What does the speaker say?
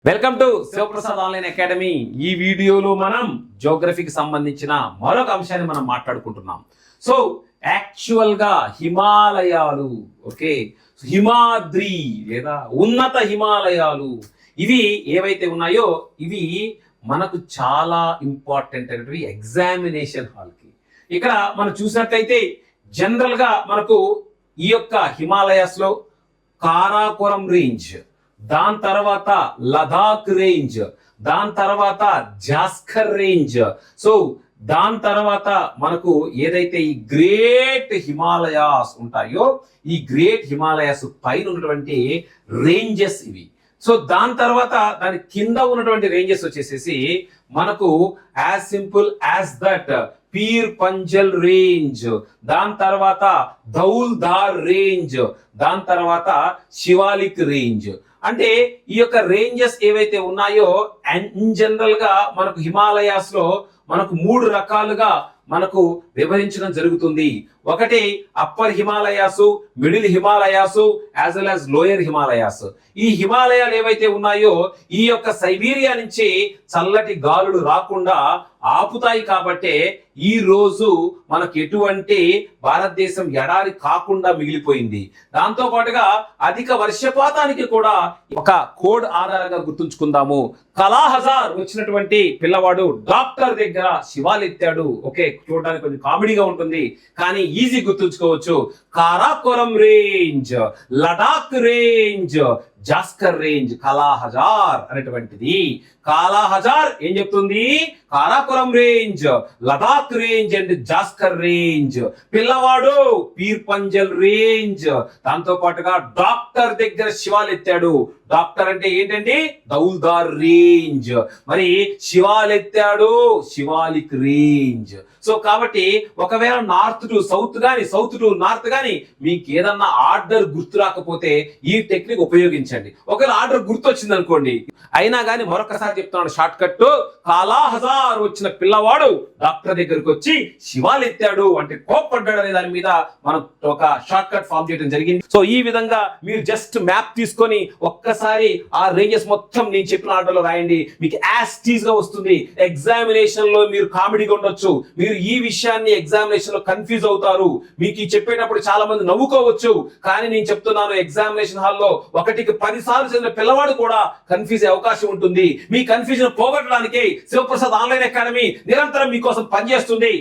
Welcome to Sivaprasad online academy. ఈ వీడియోలో మనం జియోగ్రఫీకి సంబంధించిన మరొక అంశాన్ని మనం మాట్లాడుకుంటున్నాం. సో యాక్చువల్ గా హిమాలయాలు, ఓకే, హిమాద్రి లేదా ఉన్నత హిమాలయాలు ఇవి ఏవైతే ఉన్నాయో ఇవి మనకు చాలా ఇంపార్టెంట్ అనేటువంటి ఎగ్జామినేషన్ హాల్కి. ఇక్కడ మనం చూసినట్లయితే జనరల్ గా మనకు ఈ యొక్క హిమాలయాస్ లో కారాకోరం రేంజ్, దాని తర్వాత లదాఖ్ రేంజ్, దాని తర్వాత జాస్కర్ రేంజ్, సో దాని తర్వాత మనకు ఏదైతే ఈ గ్రేట్ హిమాలయాస్ ఉంటాయో ఈ గ్రేట్ హిమాలయాస్ పైన ఉన్నటువంటి రేంజెస్ ఇవి. సో దాని తర్వాత దాని కింద ఉన్నటువంటి రేంజెస్ వచ్చేసేసి మనకు as simple as that peer Panjal range, దాని తర్వాత ధౌల్ధార్ రేంజ్, దాని తర్వాత శివాలిక్ రేంజ్. అంటే ఈ యొక్క రేంజెస్ ఏవైతే ఉన్నాయో ఇన్ జనరల్ గా మనకు హిమాలయాస్ లో మనకు మూడు రకాలుగా మనకు విభజించడం జరుగుతుంది. ఒకటి upper Himalayas, middle Himalayas, as well as lower Himalayas. ఈ హిమాలయాలు ఏవైతే ఉన్నాయో ఈ యొక్క సైబీరియా నుంచి చల్లటి గాలులు రాకుండా ఆపుతాయి కాబట్టే ఈ రోజు మనకు ఎటువంటి భారతదేశం ఎడారి కాకుండా మిగిలిపోయింది. దాంతో పాటుగా అధిక వర్షపాతానికి కూడా ఒక కోడ్ ఆధారంగా గుర్తుంచుకుందాము. కలాహజార్ వచ్చినటువంటి పిల్లవాడు డాక్టర్ దగ్గర శివాలెత్తాడు. ఓకే, చూడడానికి కొంచెం కామెడీగా ఉంటుంది కానీ ఈజీ గుర్తుంచుకోవచ్చు. Karakoram range, Ladakh range, Zanskar range, కలాహజార్ అనేటువంటిది. కాలాహజార్ ఏం చెప్తుంది? Karakoram range, Ladakh range and Zanskar range. పిల్లవాడు పీర్ పంజల్ రేంజ్, దాంతో పాటుగా డాక్టర్ దగ్గర శివాలెత్తాడు. డాక్టర్ అంటే ఏంటండి? ధౌల్ధార్ రేంజ్. మరి శివాలెత్తాడు శివాలిక్ రేంజ్. సో కాబట్టి ఒకవేళ నార్త్ టు సౌత్ గాని, సౌత్ టు నార్త్ గాని మీకు ఏదన్నా ఆర్డర్ గుర్తు రాకపోతే ఈ టెక్నిక్ ఉపయోగించండి. ఒకవేళ ఆర్డర్ గుర్తు వచ్చింది అనుకోండి, అయినా కానీ మరొకసారి చెప్తున్నాడు షార్ట్ కట్. కాలాహజార్ వచ్చిన పిల్లవాడు డాక్టర్ దగ్గరకు వచ్చి శివాలెత్తాడు అంటే కోప్పడ్డాడు అనే దాని మీద మనం ఒక షార్ట్ కట్ ఫామ్ చేయడం జరిగింది. సో ఈ విధంగా మీరు జస్ట్ మ్యాప్ తీసుకొని ఒక్కసారి ఆ రేంజెస్ మొత్తం నేను చెప్పిన ఆర్డర్ లో రాయండి. మీకు యాజ్ టీజ్ గా వస్తుంది. ఎగ్జామినేషన్ లో మీరు కామెడీగా ఉండొచ్చు, మీరు ఈ విషయాన్ని ఎగ్జామినేషన్ లో కన్ఫ్యూజ్ అవుతారు. మీకు చెప్పేటప్పుడు చాలా మంది నవ్వుకోవచ్చు, కానీ నేను చెప్తున్నాను ఎగ్జామినేషన్ హాల్లో 1కి 10 సార్లు చదివిన పిల్లవాడు కూడా కన్ఫ్యూజ్ అయ్యే అవకాశం ఉంటుంది. మీ కన్ఫ్యూజన్ పోగొట్టడానికి శివప్రసాద్ ఆన్లైన్ అకాడమీ నిరంతరం మీకోసం పనిచేస్తుంది.